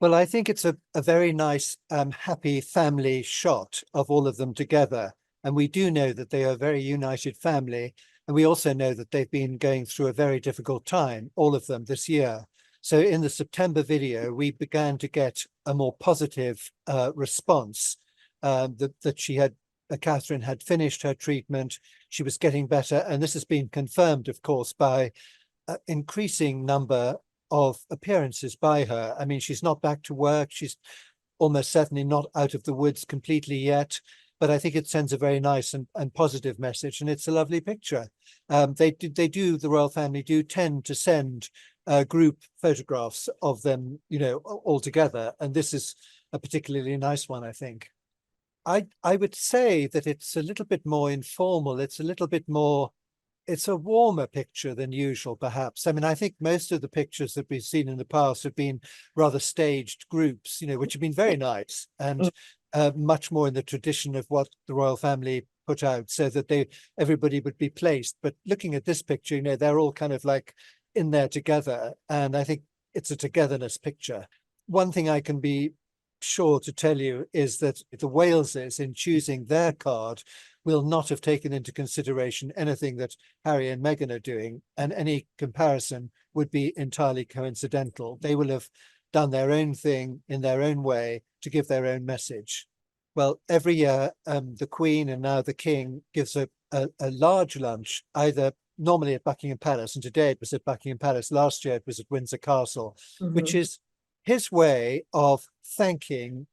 Well, I think it's a very nice, happy family shot of all of them together. And we do know that they are a very united family. And we also know that they've been going through a very difficult time, all of them this year. So in the September video, we began to get a more positive response that Catherine had finished her treatment. She was getting better. And this has been confirmed, of course, by increasing number of appearances by her. I mean, she's not back to work. She's almost certainly not out of the woods completely yet, but I think it sends a very nice and positive message, and it's a lovely picture. The royal family do tend to send group photographs of them, all together, and this is a particularly nice one, I think. I would say that it's a little bit more informal. It's a warmer picture than usual, perhaps. I mean, I think most of the pictures that we've seen in the past have been rather staged groups, which have been very nice and much more in the tradition of what the royal family put out, so that everybody would be placed. But looking at this picture, they're all kind of like in there together, and I think it's a togetherness picture. One thing I can be sure to tell you is that the Waleses, in choosing their card, will not have taken into consideration anything that Harry and Meghan are doing, and any comparison would be entirely coincidental. They will have done their own thing in their own way to give their own message. Well, every year, the Queen and now the King gives a large lunch, either normally at Buckingham Palace, and today it was at Buckingham Palace. Last year it was at Windsor Castle, which is his way of thanking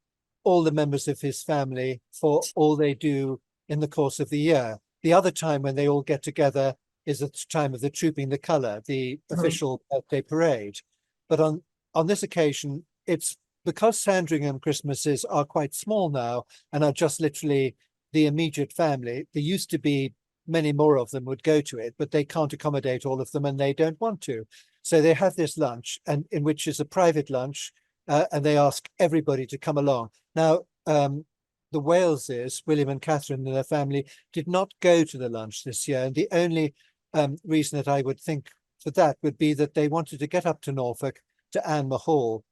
all the members of his family for all they do in the course of the year. The other time when they all get together is at the time of the Trooping the Colour, the official birthday parade. But on this occasion, it's because Sandringham Christmases are quite small now and are just literally the immediate family. There used to be many more of them would go to it, but they can't accommodate all of them and they don't want to. So they have this lunch, and in which is a private lunch, and they ask everybody to come along. Now, the Waleses, William and Catherine and their family, did not go to the lunch this year. And the only reason that I would think for that would be that they wanted to get up to Norfolk, to Anne Hall,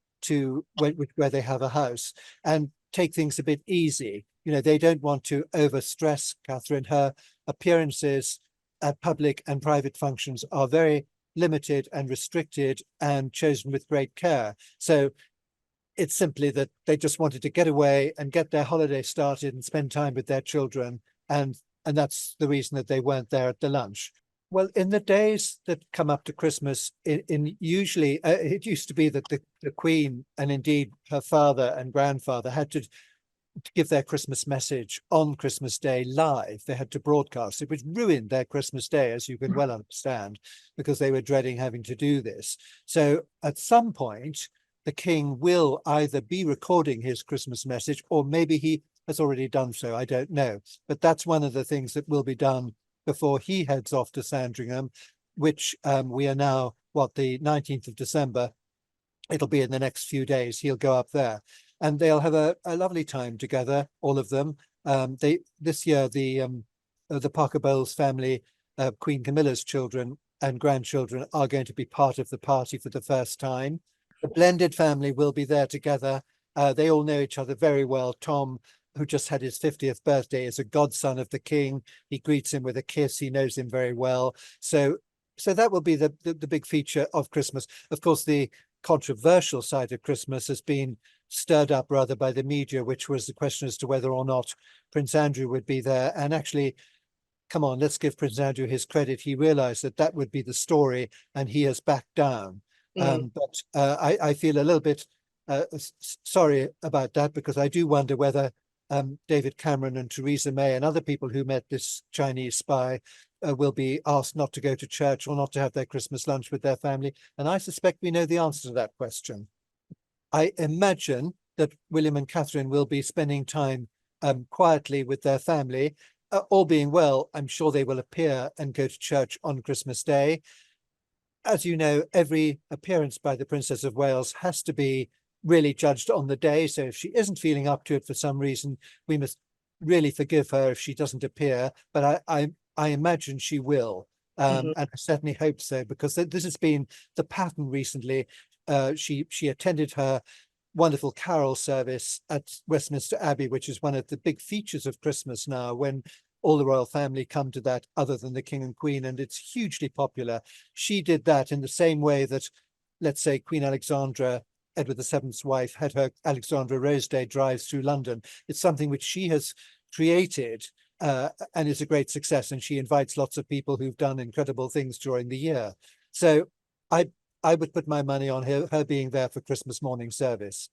where they have a house, and take things a bit easy. They don't want to overstress Catherine. Her appearances at public and private functions are very limited and restricted and chosen with great care. So it's simply that they just wanted to get away and get their holiday started and spend time with their children. And that's the reason that they weren't there at the lunch. Well, in the days that come up to Christmas, usually it used to be that the Queen and indeed her father and grandfather had to give their Christmas message on Christmas Day live. They had to broadcast it, which ruined their Christmas Day, as you can well understand, because they were dreading having to do this. So at some point, the King will either be recording his Christmas message, or maybe he has already done so. I don't know. But that's one of the things that will be done before he heads off to Sandringham, which we are now, the 19th of December. It'll be in the next few days. He'll go up there. And they'll have a lovely time together, all of them. This year, the Parker Bowles family, Queen Camilla's children and grandchildren, are going to be part of the party for the first time. The blended family will be there together. They all know each other very well. Tom, who just had his 50th birthday, is a godson of the King. He greets him with a kiss. He knows him very well. So that will be the big feature of Christmas. Of course, the controversial side of Christmas has been stirred up rather by the media, which was the question as to whether or not Prince Andrew would be there. And actually, come on, let's give Prince Andrew his credit. He realized that would be the story, and he has backed down. But I feel a little bit sorry about that, because I do wonder whether David Cameron and Theresa May and other people who met this Chinese spy will be asked not to go to church or not to have their Christmas lunch with their family. And I suspect we know the answer to that question. I imagine that William and Catherine will be spending time quietly with their family. All being well, I'm sure they will appear and go to church on Christmas Day. As you know, every appearance by the Princess of Wales has to be really judged on the day. So if she isn't feeling up to it for some reason, we must really forgive her if she doesn't appear. But I imagine she will. And I certainly hope so, because this has been the pattern recently. She attended her wonderful carol service at Westminster Abbey, which is one of the big features of Christmas now, when all the royal family come to that other than the King and Queen, and it's hugely popular. She did that in the same way that, let's say, Queen Alexandra, Edward VII's wife, had her Alexandra Rose Day drives through London. It's something which she has created and is a great success, and she invites lots of people who've done incredible things during the year. So I would put my money on her being there for Christmas morning service.